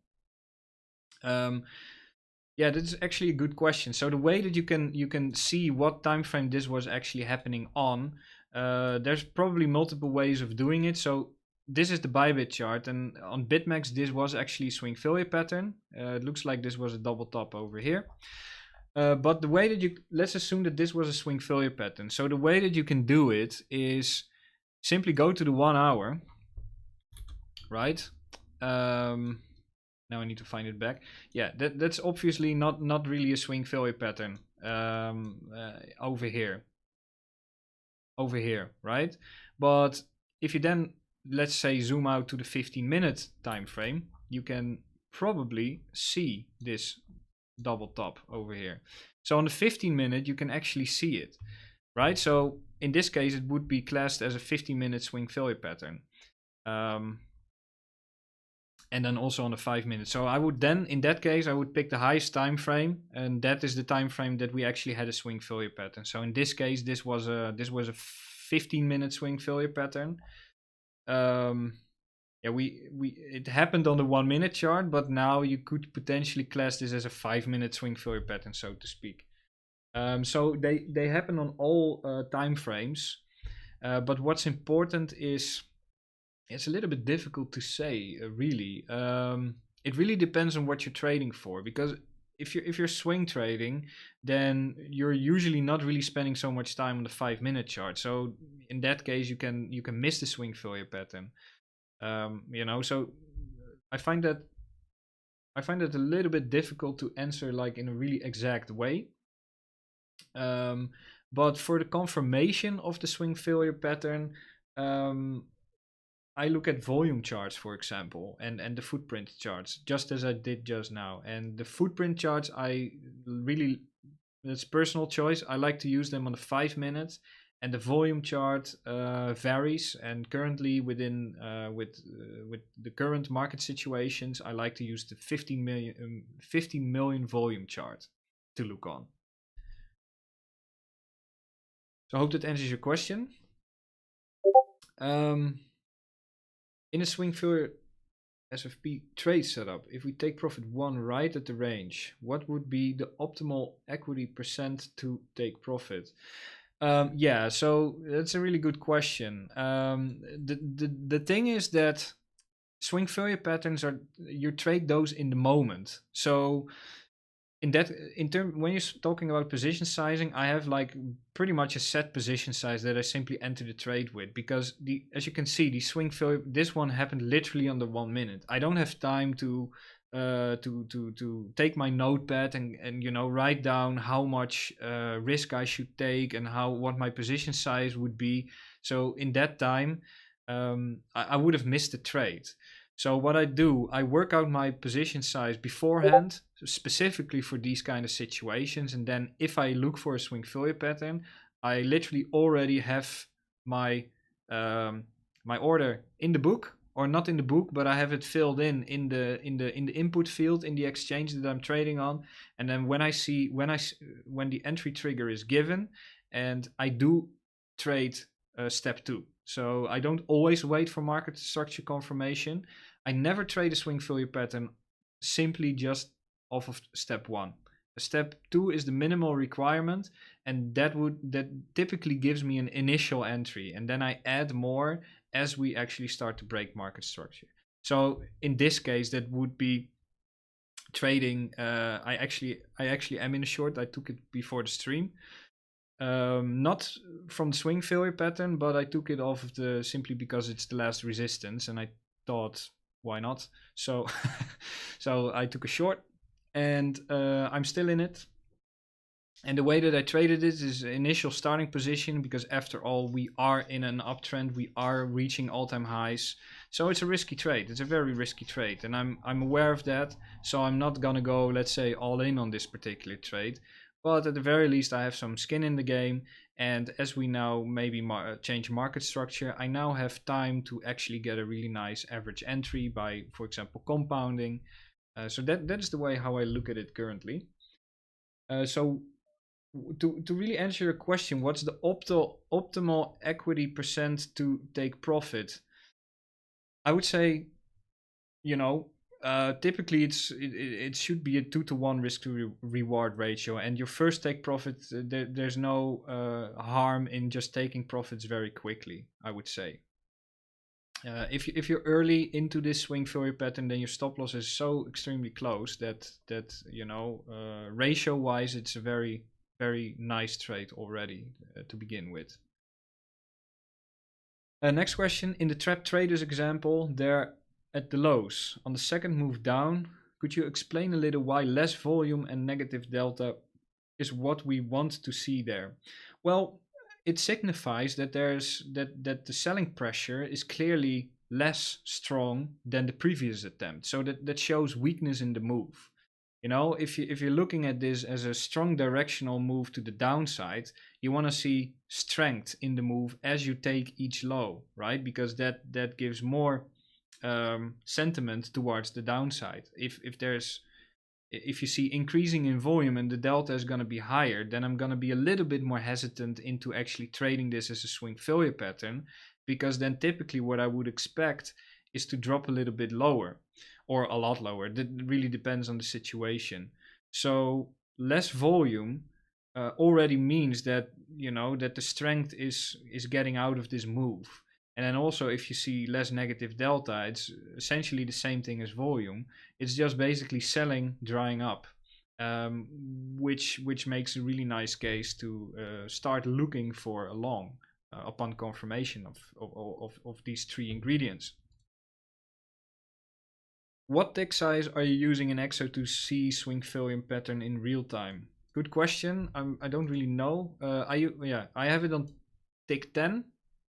Yeah, that's actually a good question. So the way that you can see what time frame this was actually happening on, there's probably multiple ways of doing it. So this is the Bybit chart, and on BitMEX this was actually a swing failure pattern. It looks like this was a double top over here. But the way that let's assume that this was a swing failure pattern. So the way that you can do it is simply go to the 1 hour, right? Now I need to find it back. Yeah, that's obviously not really a swing failure pattern over here, right? But if you then, let's say, zoom out to the 15-minute time frame, you can probably see this double top over here. So on the 15-minute, you can actually see it, right? So in this case, it would be classed as a 15-minute swing failure pattern. And then also on the 5 minutes. So I would then, in that case, I would pick the highest time frame, and that is the time frame that we actually had a swing failure pattern. So in this case, this was a 15-minute swing failure pattern. Yeah, it happened on the 1 minute chart, but now you could potentially class this as a 5 minute swing failure pattern, so to speak. So they happen on all time frames, but what's important is, it's a little bit difficult to say, really. It really depends on what you're trading for, because if you're swing trading, then you're usually not really spending so much time on the 5 minute chart. So in that case, you can miss the swing failure pattern. You know, so I find that a little bit difficult to answer like in a really exact way. But for the confirmation of the swing failure pattern, I look at volume charts, for example, and the footprint charts, just as I did just now. And the footprint charts, that's personal choice. I like to use them on the 5 minutes, and the volume chart varies. And currently, with the current market situations, I like to use the 15 million volume chart to look on. So I hope that answers your question. In a swing failure SFP trade setup, if we take profit 1 right at the range, what would be the optimal equity percent to take profit? Yeah, so that's a really good question. The thing is that swing failure patterns you trade those in the moment. So when you're talking about position sizing, I have like pretty much a set position size that I simply enter the trade with, because as you can see, the swing failure, this one happened literally on the 1 minute. I don't have time to to take my notepad and write down how much risk I should take and what my position size would be. So in that time, I would have missed the trade. So what I do, I work out my position size beforehand, specifically for these kind of situations, and then if I look for a swing failure pattern, I literally already have my my order in the book, or not in the book, but I have it filled in the input field in the exchange that I'm trading on. And then when the entry trigger is given, and I do trade step 2. So I don't always wait for market structure confirmation. I never trade a swing failure pattern simply just off of step 1. Step 2 is the minimal requirement, and that typically gives me an initial entry, and then I add more as we actually start to break market structure. So in this case, that would be trading. I actually am in a short. I took it before the stream, not from the swing failure pattern, but I took it off of simply because it's the last resistance, and I thought, why not? So so I took a short, and I'm still in it. And the way that I traded it is initial starting position, because after all, we are in an uptrend. We are reaching all-time highs. So it's a risky trade. It's a very risky trade. And I'm aware of that. So I'm not going to go, let's say, all in on this particular trade. But at the very least, I have some skin in the game. And as we now maybe change market structure, I now have time to actually get a really nice average entry by, for example, compounding. So that is the way how I look at it currently. So to really answer your question, what's the optimal equity percent to take profit? I would say, typically it should be a 2-to-1 risk to reward ratio, and your first take profit, there's no harm in just taking profits very quickly, I would say. If you're early into this swing failure pattern, then your stop loss is so extremely close that ratio wise, it's a very very nice trade already to begin with. Next question. In the trap traders example, they're at the lows. On the second move down, could you explain a little why less volume and negative delta is what we want to see there? Well, it signifies that that the selling pressure is clearly less strong than the previous attempt. So that shows weakness in the move. If you're looking at this as a strong directional move to the downside, you want to see strength in the move as you take each low, right? Because that gives more sentiment towards the downside. If you see increasing in volume and the delta is going to be higher, then I'm going to be a little bit more hesitant into actually trading this as a swing failure pattern, because then typically what I would expect is to drop a little bit lower, or a lot lower. That really depends on the situation. So less volume already means that that the strength is getting out of this move. And then also, if you see less negative delta, it's essentially the same thing as volume. It's just basically selling drying up, which makes a really nice case to start looking for a long upon confirmation of these 3 ingredients. What tick size are you using in EXO to see swing failure pattern in real time? Good question. I don't really know. I have it on tick 10.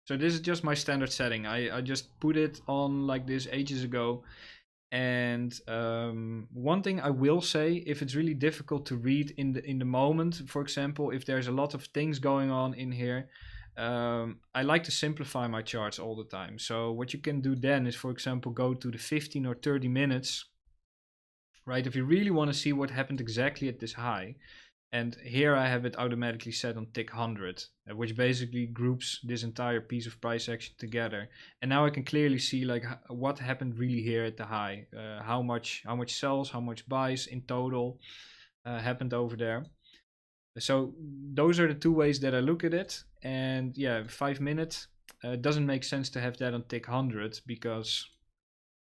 So this is just my standard setting. I just put it on like this ages ago. And one thing I will say, if it's really difficult to read in the moment, for example, if there's a lot of things going on in here, I like to simplify my charts all the time. So what you can do then is, for example, go to the 15 or 30 minutes, right? If you really want to see what happened exactly at this high. And here I have it automatically set on tick 100, which basically groups this entire piece of price action together. And now I can clearly see like what happened really here at the high, how much sells, how much buys in total happened over there. So those are the 2 ways that I look at it. And yeah, 5 minutes doesn't make sense to have that on tick 100, because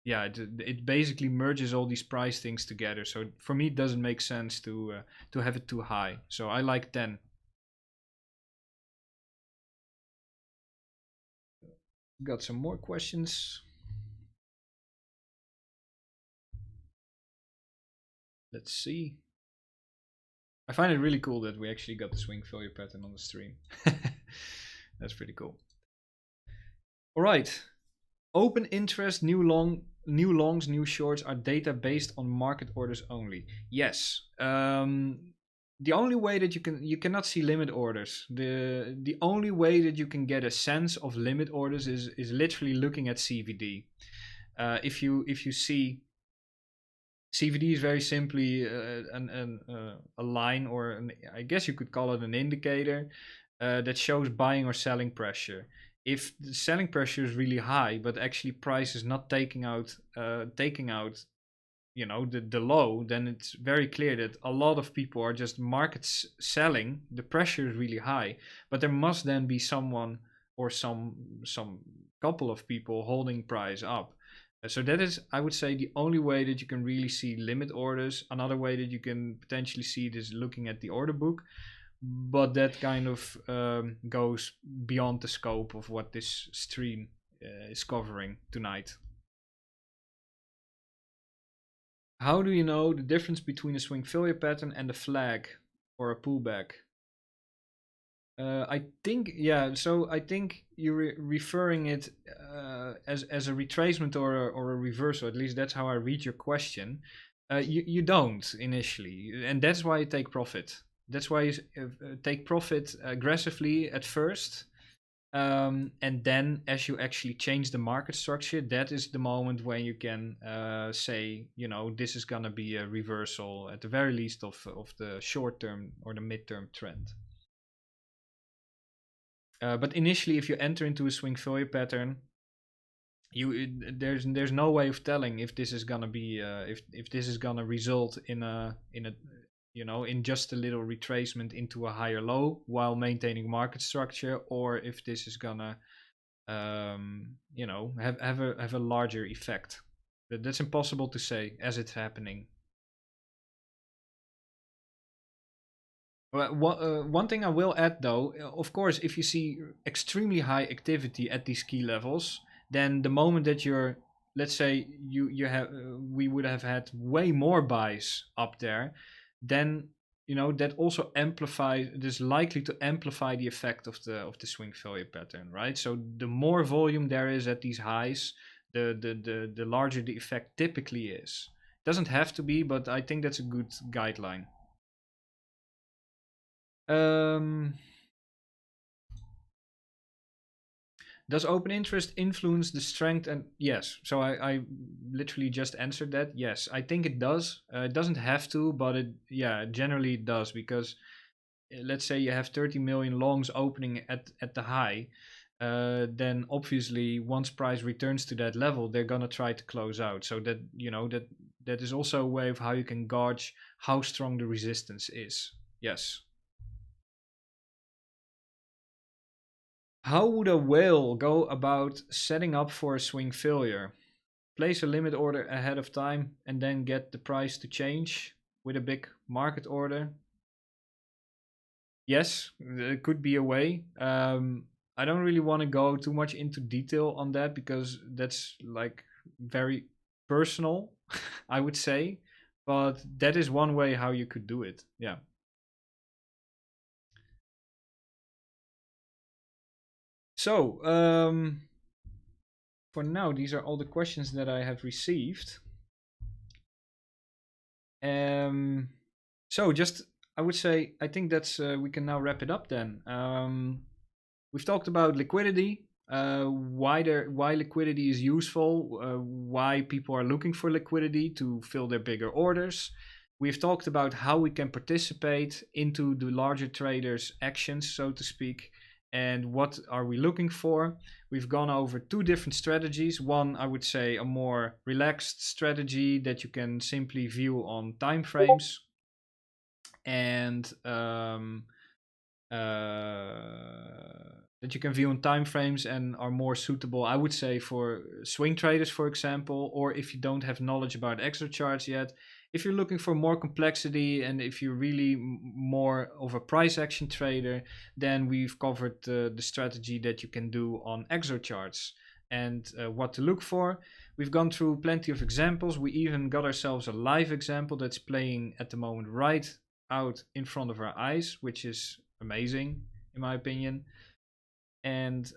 yeah, it basically merges all these price things together. So for me, it doesn't make sense to have it too high. So I like 10. Got some more questions. Let's see. I find it really cool that we actually got the swing failure pattern on the stream. That's pretty cool. All right. Open interest, new longs, new shorts are data based on market orders only. Yes. The only way that you cannot see limit orders. The only way that you can get a sense of limit orders is literally looking at CVD. If you see CVD is very simply a line, or I guess you could call it an indicator that shows buying or selling pressure. If the selling pressure is really high, but actually price is not taking out the low, then it's very clear that a lot of people are just markets selling. The pressure is really high, but there must then be someone or some couple of people holding price up. So that is, I would say, the only way that you can really see limit orders. Another way that you can potentially see it is looking at the order book, but that kind of goes beyond the scope of what this stream is covering tonight. How do you know the difference between a swing failure pattern and a flag or a pullback? I think, yeah. So I think you're referring it as a retracement or a reversal. At least that's how I read your question. You don't initially, and that's why you take profit. That's why you take profit aggressively at first, and then as you actually change the market structure, that is the moment when you can say, this is gonna be a reversal at the very least of the short term or the midterm trend. But initially, if you enter into a swing failure pattern, there's no way of telling if this is gonna be if this is gonna result in a in just a little retracement into a higher low while maintaining market structure, or if this is gonna have a larger effect. That's impossible to say as it's happening. Well, one thing I will add, though, of course, if you see extremely high activity at these key levels, then the moment that you're, let's say, we would have had way more buys up there, then that also amplifies. It is likely to amplify the effect of the swing failure pattern, right? So the more volume there is at these highs, the larger the effect typically is. Doesn't have to be, but I think that's a good guideline. Um, does open interest influence the strength? And yes, so I literally just answered that. Yes, I think it does. It doesn't have to, but generally it does, because let's say you have 30 million longs opening at the high, then obviously once price returns to that level, they're gonna try to close out. So that that is also a way of how you can gauge how strong the resistance is. Yes. How would a whale go about setting up for a swing failure? Place a limit order ahead of time and then get the price to change with a big market order? Yes, it could be a way. I don't really want to go too much into detail on that, because that's like very personal, I would say. But that is one way how you could do it. Yeah. So, for now, these are all the questions that I have received. So just, I would say, I think that's we can now wrap it up then. We've talked about liquidity, why liquidity is useful, why people are looking for liquidity to fill their bigger orders. We've talked about how we can participate into the larger traders' actions, so to speak, and what are we looking for. We've gone over two different strategies. One, I would say, a more relaxed strategy that you can simply view on time frames, and that you can view on time frames and are more suitable, I would say, for swing traders, for example, or if you don't have knowledge about extra charts yet. If you're looking for more complexity, and if you're really more of a price action trader, then we've covered the strategy that you can do on exo charts. and what to look for. We've gone through plenty of examples. We even got ourselves a live example that's playing at the moment right out in front of our eyes, which is amazing in my opinion. And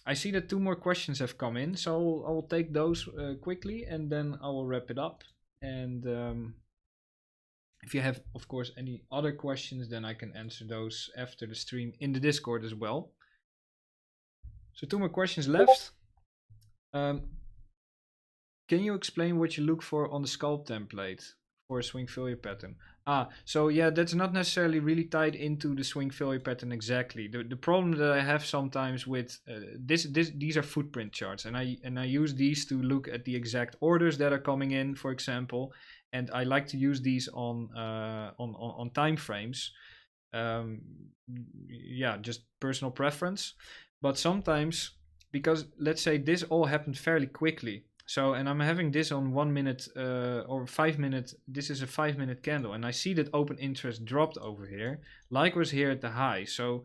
I see that 2 more questions have come in, so I will take those quickly and then I will wrap it up. And if you have, of course, any other questions, then I can answer those after the stream in the Discord as well. So 2 more questions left. Can you explain what you look for on the scalp template for a swing failure pattern? So yeah, that's not necessarily really tied into the swing failure pattern exactly. The problem that I have sometimes with these are footprint charts, and I use these to look at the exact orders that are coming in, for example, and I like to use these on time frames. Yeah, just personal preference, but sometimes, because let's say this all happened fairly quickly. So, and I'm having this on 1 minute or 5 minute. This is a 5-minute candle, and I see that open interest dropped over here, like was here at the high. So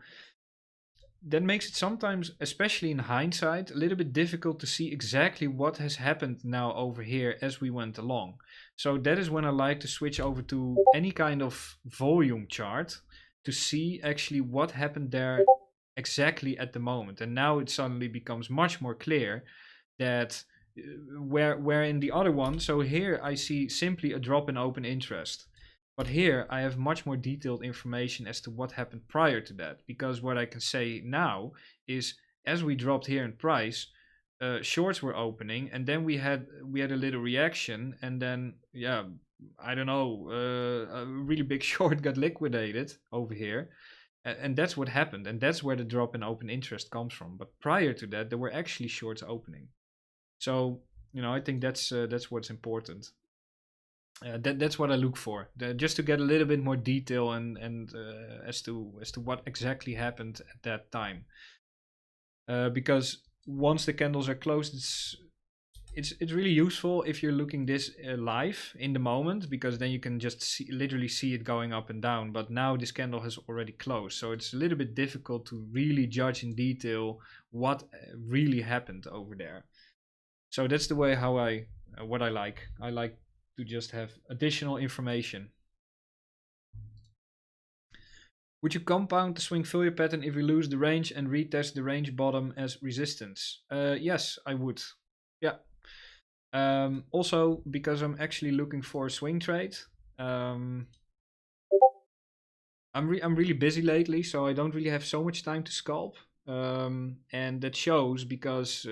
that makes it sometimes, especially in hindsight, a little bit difficult to see exactly what has happened now over here as we went along. So that is when I like to switch over to any kind of volume chart to see actually what happened there exactly at the moment. And now it suddenly becomes much more clear that where in the other one, so here I see simply a drop in open interest, but here I have much more detailed information as to what happened prior to that, because what I can say now is as we dropped here in price, shorts were opening, and then we had a little reaction, and then yeah, I don't know, a really big short got liquidated over here, and that's what happened, and that's where the drop in open interest comes from. But prior to that, there were actually shorts opening. So I think that's what's important. That's what I look for, just to get a little bit more detail and as to what exactly happened at that time. Because once the candles are closed, it's really useful if you're looking this live in the moment, because then you can just literally see it going up and down. But now this candle has already closed, so it's a little bit difficult to really judge in detail what really happened over there. So that's the way how what I like. I like to just have additional information. Would you compound the swing failure pattern if we lose the range and retest the range bottom as resistance? Yes, I would. Yeah. Also, because I'm actually looking for a swing trade. I'm really busy lately, so I don't really have so much time to scalp. And that shows because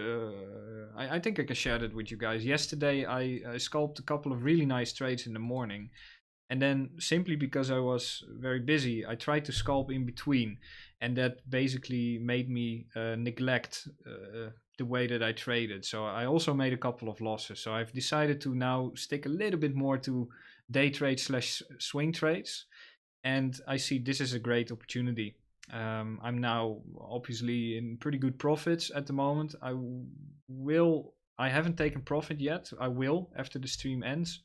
I think I can share that with you guys. Yesterday I scalped a couple of really nice trades in the morning, and then simply because I was very busy, I tried to scalp in between, and that basically made me neglect the way that I traded. So I also made a couple of losses. So I've decided to now stick a little bit more to day trade / swing trades, and I see this is a great opportunity. I'm now obviously in pretty good profits at the moment. I haven't taken profit yet. I will after the stream ends.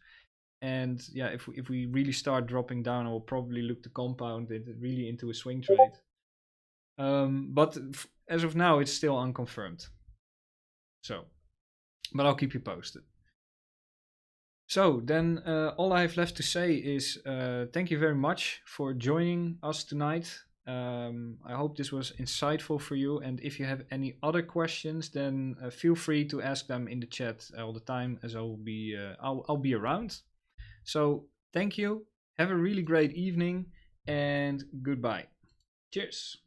And yeah, if we really start dropping down, I will probably look to compound it really into a swing trade. But as of now, it's still unconfirmed. So, but I'll keep you posted. So then all I have left to say is thank you very much for joining us tonight. I hope this was insightful for you, and if you have any other questions, then feel free to ask them in the chat all the time, as I'll be around. So thank you, have a really great evening, and goodbye. Cheers.